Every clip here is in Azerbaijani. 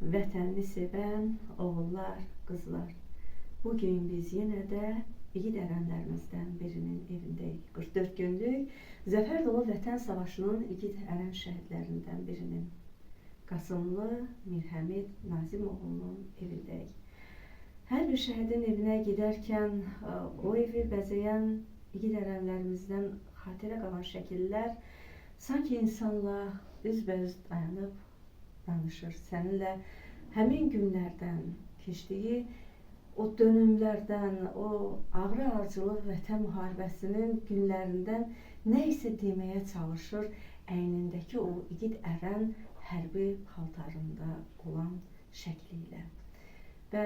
vətənini sevən oğullar, qızlar. Bugün biz yenə də igid ərənlərimizdən birinin evindəyik. 44 günlük zəfər dolu vətən savaşının igid ərən şəhidlərindən birinin, Qasımlı Mirhəmid Nazimoğlunun evindəyik. Hər bir şəhidin evinə gedərkən o evi bəzəyən igid ərənlərimizdən xatirə qalan şəkillər sanki insanla üzbəüz dayanıb danışır. Səninlə həmin günlərdən keçdiyi o dönümlərdən, o ağrı-acılıq vətən müharibəsinin günlərindən nə isə deməyə çalışır əynindəki o igid ərən hərbi paltarında olan şəkliyle. Və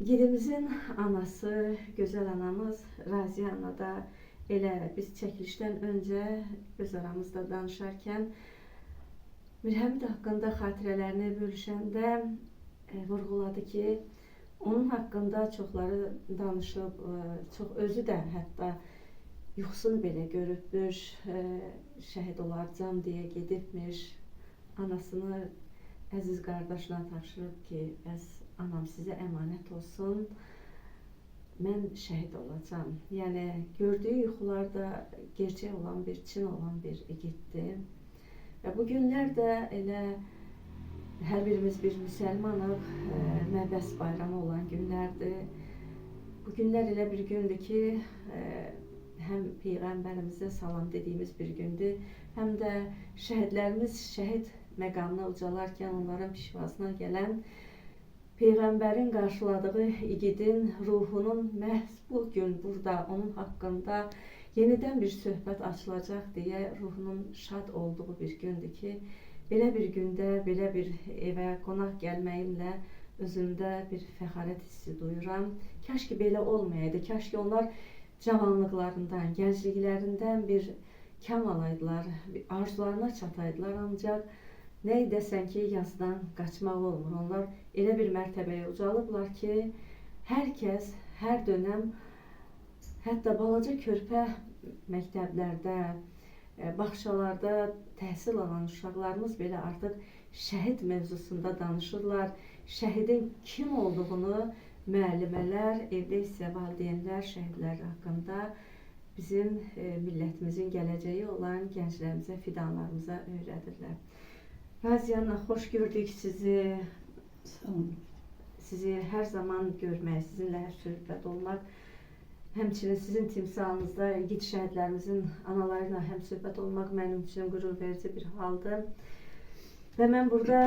igidimizin anası, gözəl anamız Raziyə ana da elə biz çəkilişdən öncə öz aramızda danışarkən Mirhəmid haqqında xatirələrini bölüşəndə vurğuladı ki, onun haqqında çoxları danışıb, çox özü də hətta yuxusunu belə görübmüş, şəhid olarcam deyə gedibmiş, anasını əziz qardaşına tapşırıb ki, bəs anam sizə əmanət olsun, mən şəhid olacam. Yəni, gördüyü yuxularda gerçək olan bir, çin olan bir igiddir. Və bu günlər də elə hər birimiz bir müsəlmanıq, Məbəs bayramı olan günlərdir. Bu günlər elə bir gündür ki, həm Peyğəmbərimizə salam dediyimiz bir gündür, həm də şəhidlərimiz şəhid məqamına ucalarkən onların pişvasına gələn Peyğəmbərin qarşıladığı igidin ruhunun məhz bu gün burada onun haqqında yenidən bir söhbət açılacaq deyə ruhunun şad olduğu bir gündür ki, belə bir gündə, belə bir evə qonaq gəlməyimlə özümdə bir fəxarət hissi duyuram. Kaş ki belə olmayaydı, kaş ki onlar cavanlıqlarından, gəncliklərindən bir kam alaydılar, arzularına çataydılar, ancaq nə edəsən ki, yazdan qaçmaq olmur. Onlar elə bir mərtəbəyə ucalıblar ki, hər kəs, hər dönəm, hətta balaca körpə məktəblərdə, bağçalarda təhsil alan uşaqlarımız belə artıq şəhid mövzusunda danışırlar. Şəhidin kim olduğunu müəllimələr, evdə isə valideynlər şəhidlər haqqında bizim millətimizin gələcəyi olan gənclərimizə, fidanlarımıza öyrədirlər. Raziyə ana, xoş gördük sizi. Sağ olun. Sizi hər zaman görmək, sizinlə hər söhbət olmaq, həmçinin sizin timsalınızda igid şəhidlərimizin analarıyla həm söhbət olmaq mənim üçün qürur verici bir haldır. Və mən burada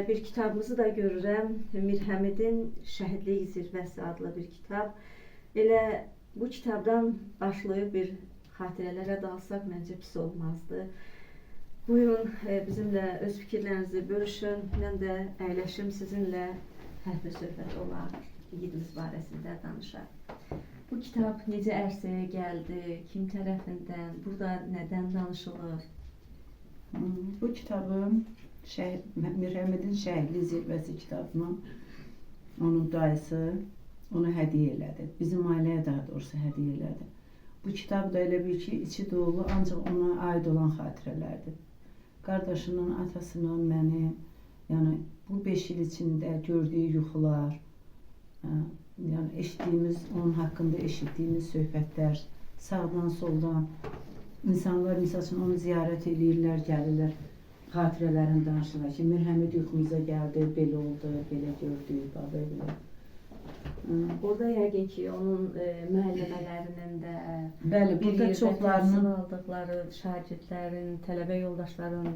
bir kitabımızı da görürəm, Mirhəmidin Şəhidlik Zirvəsi adlı bir kitab. Elə bu kitabdan başlayıb bir xatirələrə dalsaq məncə pis olmazdı. Buyurun, bizimlə öz fikirlərinizi bölüşün, mən də əyləşim sizinlə hərfi söhbət olaq, igidimiz barəsində danışaq. Bu kitab necə ərsəyə gəldi, kim tərəfindən, burada nədən danışılır? Bu kitabım Mirhəmidin Şəhidlik Zirvəsi kitabını onun dayısı ona hədiyyə elədi. Bizim ailəyə daha doğrusu hədiyyə elədi. Bu kitab da elə bir ki, içi dolu, ancaq ona aid olan xatirələrdir. Qardaşının, atasının, mənim, yəni bu 5 il içində gördüyü yuxular, yəni eşitdiyimiz, onun haqqında eşitdiyimiz söhbətlər, sağdan, soldan, insanlar misal üçün onu ziyarət edirlər, gəlirlər, xatirələrini danışırlar ki, Mirhəmid yuxumuza gəldi, belə oldu, belə gördük, belə. Orada yəqin ki, onun müəllimələrinin də, Bəli, burada çoxlarının aldıqları şagirdlərin, tələbə yoldaşların,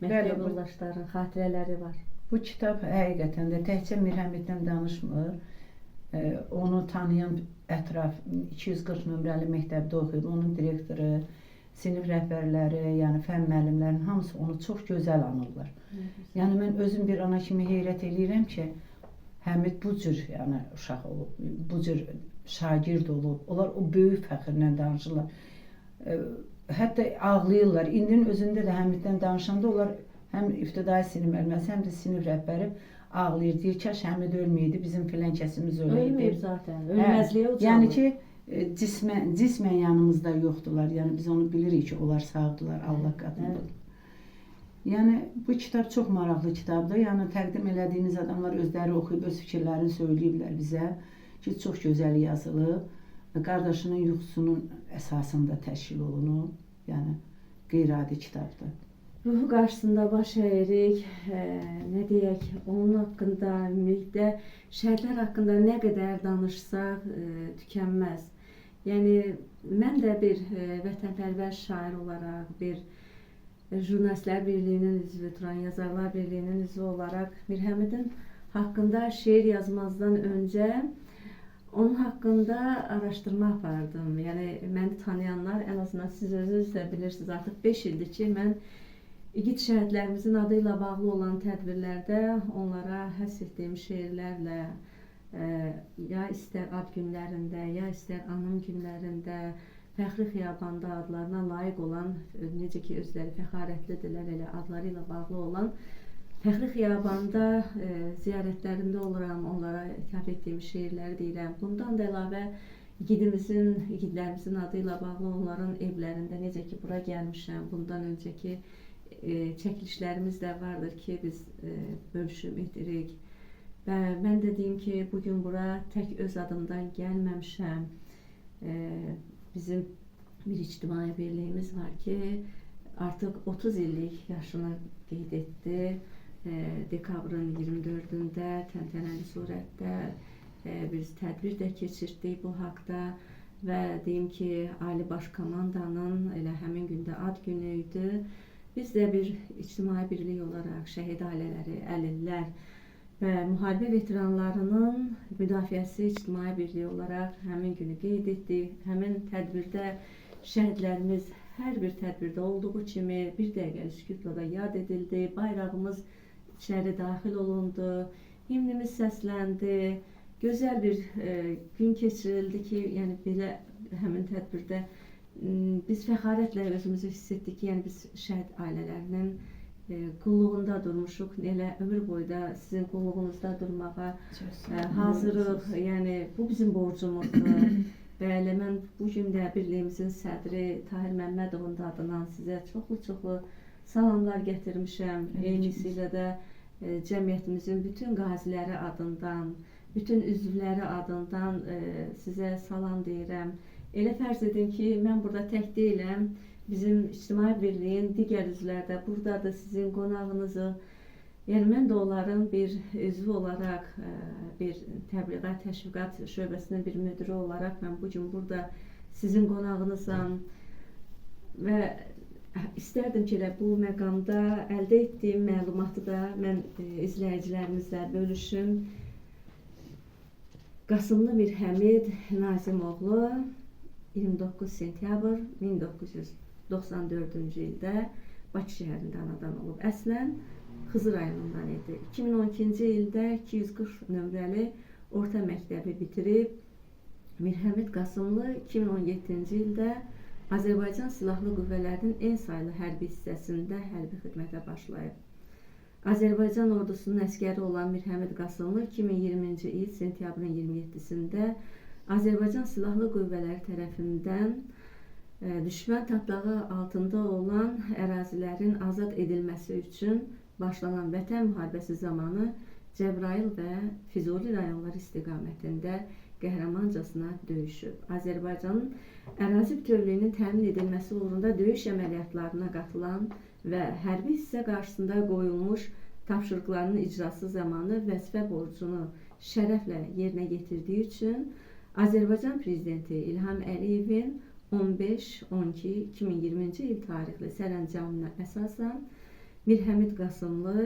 məktəb yoldaşların xatirələri var. Bu kitab həqiqətən də təkcə Mirhəmiddən danışmır. Onu tanıyan ətraf 240 nömrəli məktəbdə oxuyub, onun direktoru, sinif rəhbərləri, yəni fənn müəllimlərinin hamısı onu çox gözəl anırlar. Yəni mən özüm bir ana kimi heyrət eləyirəm ki, Həmid bu cür yəni uşaq olub, bu cür şagird olub. Onlar o böyük fəxrlə danışırlar. Hətta ağlayırlar. İndinin özündə də Həmiddən danışanda onlar həm ibtidai sinif müəlliməsi, həm də sinif rəhbəri ağlayır. Deyir, kaş Həmid ölməyəydi, bizim filan kəsimiz öləydi. Ölməyib zaten, ölməzliyə ucalır. Yəni ki, cismən yanımızda yoxdular. Yəni biz onu bilirik ki, onlar sağdılar, Allah qatındadır. Yəni bu kitab çox maraqlı kitabdır. Yəni təqdim elədiyiniz adamlar özləri oxuyub öz fikirlərini söyləyiblər bizə ki, çox gözəl yazılıb. Qardaşının yuxusunun əsasında təşkil olunub. Yəni qeyri-adi kitabdır. Ruhu qarşısında baş əyirik, nə deyək, onun haqqında, ümumilikdə şəhidlər haqqında nə qədər danışsaq tükənməz. Yəni mən də bir vətənpərvər şair olaraq, bir Jurnalistlər Birliyinin üzvü, Turan Yazarlar Birliyinin üzvü olaraq Mirhəmidin haqqında şeir yazmazdan öncə onun haqqında araşdırma apardım. Yəni məni tanıyanlar, ən azından siz özünüz də bilirsiniz, artıq 5 ildir ki, mən igid şəhidlərimizin adı ilə bağlı olan tədbirlərdə onlara həsr etdiyim şeirlərlə ya istər ad günlərində, ya istər anım günlərində Fəxri Xiyabanda adlarına layiq olan, necə ki özləri fəxarətlidirlər, elə adları ilə bağlı olan Fəxri Xiyabanda ziyarətlərində oluram, onlara ithaf etdiyim şeirləri deyirəm. Bundan da əlavə igidlərimizin adı ilə bağlı onların evlərində, necə ki bura gəlmişəm, bundan öncəki çəkilişlərimiz də vardır ki, biz bölüşüm edirik. Və mən də deyim ki, bugün bura tək öz adımdan gəlməmişəm. Bizim bir ictimai birliyimiz var ki, artıq 30 illik yaşını qeyd etdi. Dekabrın 24-də təntənəli surətdə biz tədbir də keçirdik bu haqda və deyim ki, Ali Baş Komandanın elə həmin gündə ad günü idi. Biz də bir ictimai birlik olaraq şəhid ailələri, əlillər və müharibə veteranlarının müdafiəsi ictimai birliyi olaraq həmin günü qeyd etdik. Həmin tədbirdə şəhidlərimiz hər bir tədbirdə olduğu kimi bir dəqiqə sükutla da yad edildi. Bayrağımız içəri daxil olundu, himnimiz səsləndi. Gözəl bir gün keçirildi ki, yəni belə həmin tədbirdə biz fəxarətlə özümüzü hiss etdik ki, yəni biz şəhid ailələrinin qulluğunda durmuşuq, elə ömür boyu da sizin qulluğunuzda durmağa hazırıq. Yəni bu bizim borcumuzdur. Və elə mən bu gün də birliyimizin sədri Tahir Məmmədovun da adından sizə çoxlu salamlar gətirmişəm. Eynisiylə də cəmiyyətimizin bütün qaziləri adından, bütün üzvləri adından sizə salam deyirəm. Elə fərz edin ki, mən burada tək deyiləm. Bizim ictimai birliyin digər üzvləri də buradadır, sizin qonağınızı. Yəni mən də onların bir üzvü olaraq, bir təbliğat, təşviqat şöbəsinin bir müdiri olaraq mən bu gün burada sizin qonağınızam və istərdim ki, elə bu məqamda əldə etdiyim məlumatı da mən izləyicilərimizlə bölüşüm. Qasımlı Mirhəmid Nazimoğlu 29 sentyabr 1994-cü ildə Bakı şəhərində anadan olub. Əslən Xızı rayonundan idi. 2012-ci ildə 240 nömrəli orta məktəbi bitirib. Mirhəmid Qasımlı 2017-ci ildə Azərbaycan Silahlı Qüvvələrinin en saylı hərbi hissəsində hərbi xidmətə başlayıb. Azərbaycan ordusunun əskəri olan Mirhəmid Qasımlı 2020-ci il sentyabrın 27-sində Azərbaycan Silahlı Qüvvələri tərəfindən düşmən tatlağı altında olan ərazilərin azad edilməsi üçün başlanan Vətən müharibəsi zamanı Cəbrayıl və Füzuli rayonları istiqamətində qəhrəmancasına döyüşüb. Azərbaycanın ərazi bütövlüyünün təmin edilməsi uğrunda döyüş əməliyyatlarına qatılan və hərbi hissə qarşısında qoyulmuş tapşırıqlarının icrası zamanı vəzifə borcunu şərəflə yerinə yetirdiyi üçün Azərbaycan Prezidenti İlham Əliyevin 15-12-2020-ci il tarixli sərəncamına əsasən Mirhəmid Qasımlı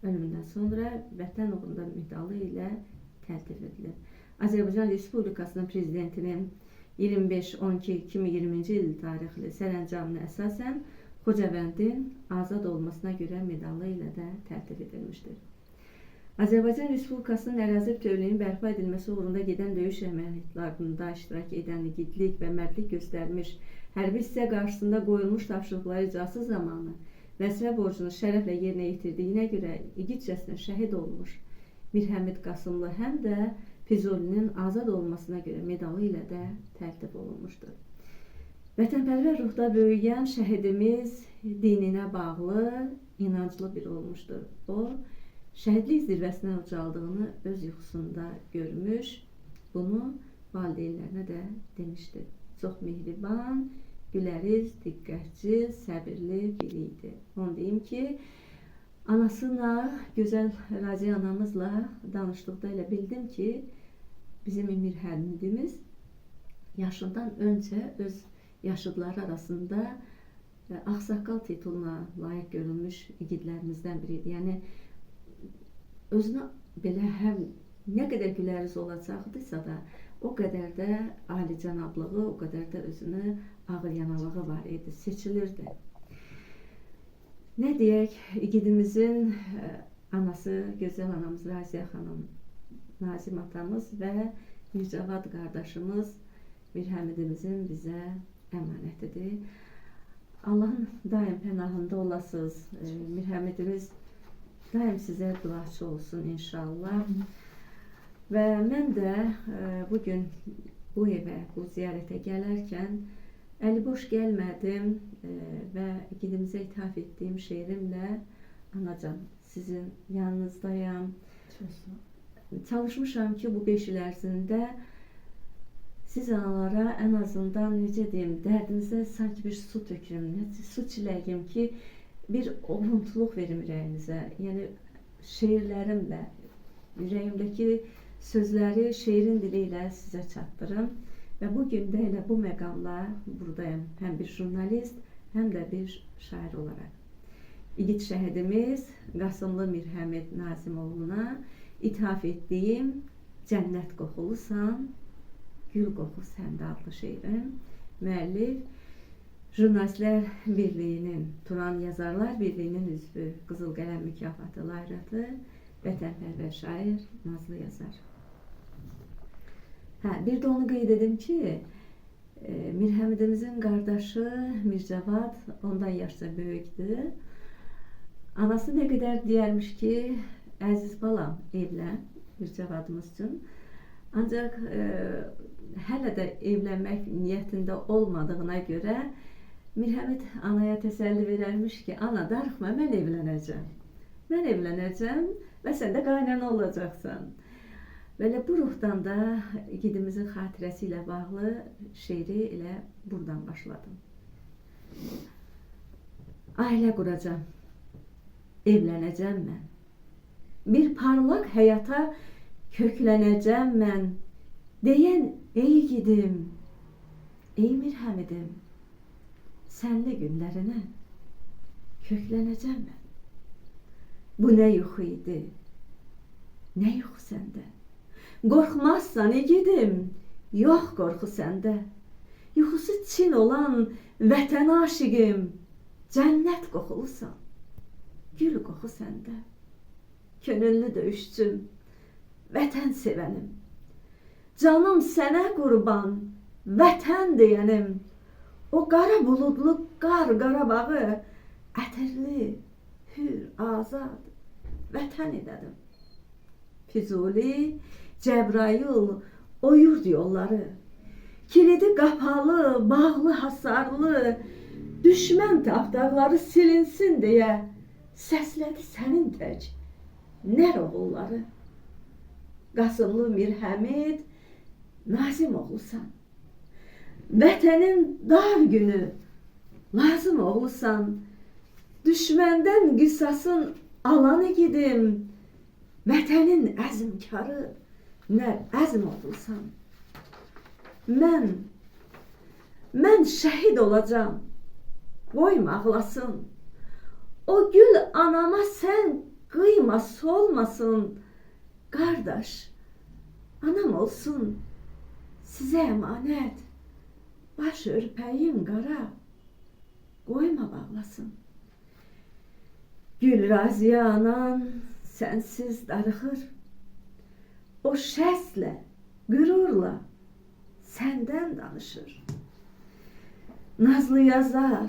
ölümündən sonra Vətən uğrunda medalı ilə təltif edilib. Azərbaycan Respublikasının Prezidentinin 25-12-2020-ci il tarixli sərəncamına əsasən Xocavəndin azad olmasına görə medalı ilə də təltif edilmişdir. Azərbaycan Respublikasının ərazi bütövlüyünün bərpa edilməsi uğrunda gedən döyüş əməliyyatlarında iştirak edən igidlik və mərdlik göstərmiş hərbi hissə qarşısında qoyulmuş tapşırıqları icrası zamanı vəzifə borcunu şərəflə yerinə yetirdiyinə görə igidcəsinə şəhid olmuş Mirhəmid Qasımlı həm də Füzulinin azad olmasına görə medalı ilə də təltif olunmuşdur. Vətənpərvər ruhda böyüyən şəhidimiz dininə bağlı, inanclı biri olmuşdur. O, şəhidlik zirvəsinə ucaldığını öz yuxusunda görmüş, bunu valideynlərinə də demişdi. Çox mehriban, güləriz, diqqətçi, səbirli biri idi. Onu deyim ki, anasıyla, gözəl Raziyə anamızla danışdıqda elə bildim ki, bizim Emir Həmidimiz yaşından öncə öz yaşıdları arasında ağsaqqal tituluna layiq görülmüş igidlərimizdən biri idi. Yəni, özünə belə həm nə qədər güləriz olacaqdısa da, o qədər də alicənablığı, o qədər də özünü ağılyanalığı var idi, seçilirdi. Nə deyək, igidimizin anası, gözəl anamız Raziyə xanım, Nazim atamız və Mircavad qardaşımız Mir Həmidimizin bizə əmanətidir. Allahın daim pənahında olasınız. Mir Həmidimiz daim sizə duaçı olsun inşallah. Və mən də bugün bu evə, bu ziyarətə gələrkən əliboş gəlmədim və igidimizə ithaf etdiyim şeirimlə anacan, sizin yanınızdayam. Çalışmışam ki, bu 5 il ərzində siz analara ən azından, necə deyim, dərdinizə sanki bir su tökürüm, su çiləyim ki, bir ovuntuluq verim ürəyinizə. Yəni, şeirlərimlə, ürəyimdəki sözləri şeirin dili ilə sizə çatdırım. Və bugün də elə bu məqamla buradayım. Həm bir jurnalist, həm də bir şair olaraq. İgid şəhidimiz Qasımlı Mir Həmid Nazimoğluna ithaf etdiyim Cənnət qoxulusan, Gül qoxu səndə adlı şeirim. Müəllif Jurnalistlər Birliyinin, Turan Yazarlar Birliyinin üzvü, Qızıl Qələm mükafatı laureatı, vətənpərvər şair, nazlı yazar. Bir də onu qeyd edim ki, Mir Həmidimizin qardaşı Mircavad ondan yaşca böyükdür. Anası nə qədər deyərmiş ki, əziz balam, evlən Mircavadımız üçün. Ancaq hələ də evlənmək niyyətində olmadığına görə Mir Həmid anaya təsəlli verərmiş ki, ana darıxma, mən evlənəcəm. Mən evlənəcəm və sən də qaynana olacaqsan. Belə bu ruhdan da igidimizin xatirəsi ilə bağlı şeiri elə buradan başladım. Ailə quracam, evlənəcəm mən. Bir parlaq həyata köklənəcəm mən. Deyən ey igidim, ey Mir Həmidim, sənli günlərinə köklənəcəm mən. Bu nə yuxu idi, nə yuxu səndə. Qorxmazsan igidim, yox qorxu səndə. Yuxusu Çin olan vətən aşiqim, cənnət qoxulusan, gül qoxu səndə. Könüllü döyüşçüm, vətən sevənim, canım sənə qurban, vətən deyənim. O qara buludlu qar Qarabağı, ətirli, hür, azad, vətən edədim. Füzuli, Cəbrayıl, oyurd yolları, kilidi qapalı, bağlı, hasarlı, düşmən tapdaqları silinsin deyə səslədi sənin tək nər oğulları. Qasımlı Mir Həmid Nazimoğlusan, vətənin dar günü lazım oğlusan, düşməndən qisasın alan igidim, vətənin əzmkarı nə əzm oğlusan. Mən şəhid olacam, qoyma ağlasın. O gül anama sən qıyma, solmasın. Qardaş, anam olsun sizə əmanət. Baş örpəyin qara, qoyma bağlasın. Gül Raziyə anan sənsiz darıxır. O şəslə, qürurla səndən danışır. Nazlı yazar,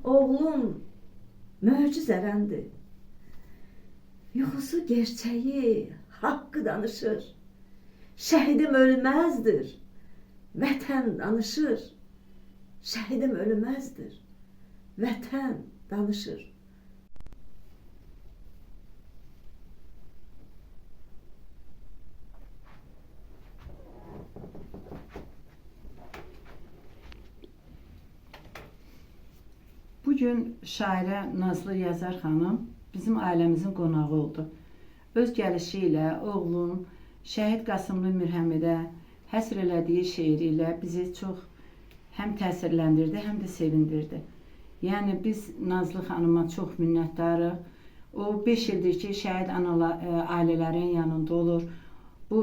oğlum möcüzərəndir. Yuxusu gerçəyi, haqqı danışır. Şəhidim ölməzdir, vətən danışır. Şəhidim ölməzdir. Vətən danışır. Bugün şairə Nazlı Yazar xanım bizim ailəmizin qonağı oldu. Öz gəlişi ilə oğlum Şəhid Qasımlı Mirhəmidə həsr elədiyi şeiri ilə bizi çox həm təsirləndirdi, həm də sevindirdi. Yəni biz Nazlı xanıma çox minnətdarıq. O 5 ildir ki, şəhid ailələrin yanında olur. Bu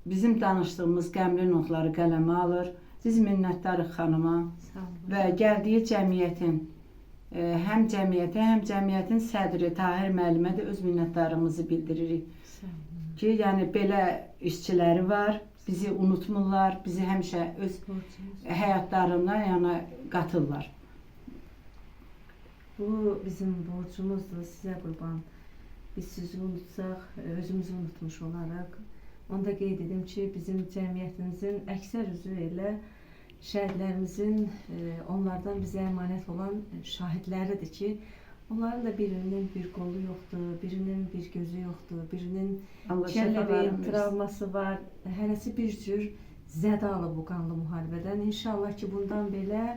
bizim danışdığımız qəmli notları qələmə alır. Biz minnətdarıq xanıma Sağ olun. və gəldiyi cəmiyyətin həm cəmiyyətə, həm cəmiyyətin sədri Tahir müəllimə də öz minnətdarlığımızı bildiririk. Sağ olun. Ki, yəni belə işçiləri var, bizi unutmurlar, bizi həmişə öz Borcumuz. həyatlarına yəni qatırlar. Bu bizim borcumuzdur sizə qurban. Biz sizi unutsaq, özümüzü unutmuş olaraq. Onda qeyd edim ki, bizim cəmiyyətimizin əksər üzvü elə şəhidlərimizin onlardan bizə əmanət olan şahidləridir ki, onların da birinin bir qolu yoxdur, birinin bir gözü yoxdur, birinin Allah kəllə şəfalarını beyin versin. travması var. Hərəsi bir cür zədə alıb bu qanlı müharibədən. İnşallah ki, bundan belə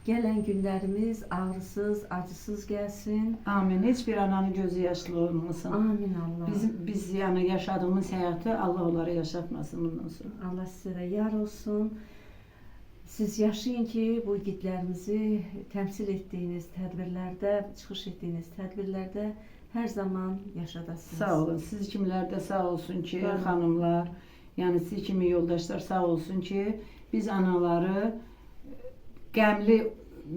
gələn günlərimiz ağrısız, acısız gəlsin. Amin. Heç bir ananın gözü yaşlı olmasın. Amin Allah. Biz yəni yaşadığımız həyatı Allah onlara yaşatmasın bundan sonra. Allah sizə də yar olsun. Siz yaşayın ki, bu igidlərimizi təmsil etdiyiniz tədbirlərdə, çıxış etdiyiniz tədbirlərdə hər zaman yaşadasınız. Sağ olun. Siz kimlər də sağ olsun ki, Sağ olun. xanımlar, yəni siz kimi yoldaşlar sağ olsun ki, biz anaları qəmli,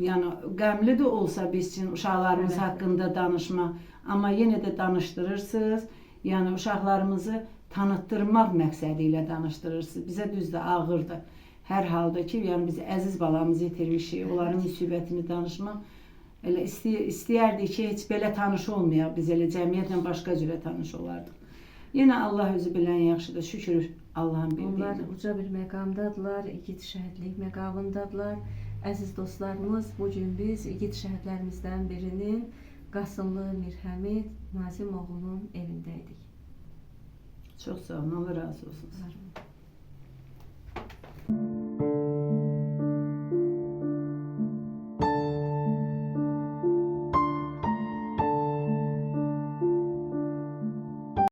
yəni qəmli də olsa biz üçün uşaqlarımız Evet. haqqında danışmaq, amma yenə də danışdırırsınız. Yəni uşaqlarımızı tanıtdırmaq məqsədi ilə danışdırırsınız. Bizə düzdür, ağırdır. Hər halda ki, yəni biz əziz balamızı itirmişik, onların müsibətini danışmaq. Elə istəyərdik ki, heç belə tanış olmayaq, biz elə cəmiyyətlə başqa cürə tanış olardıq. Yenə Allah özü bilən yaxşıdır, şükür Allahın Onlar bildiyinə. uca bir məqamdadılar, igid şəhidlik məqamındadılar. Əziz dostlarımız, bugün biz igid şəhidlərimizdən birinin Qasımlı Mirhəmid Nazim oğlunun evindəydik. Çox sağ olun, Allah razı olsun. Var olun.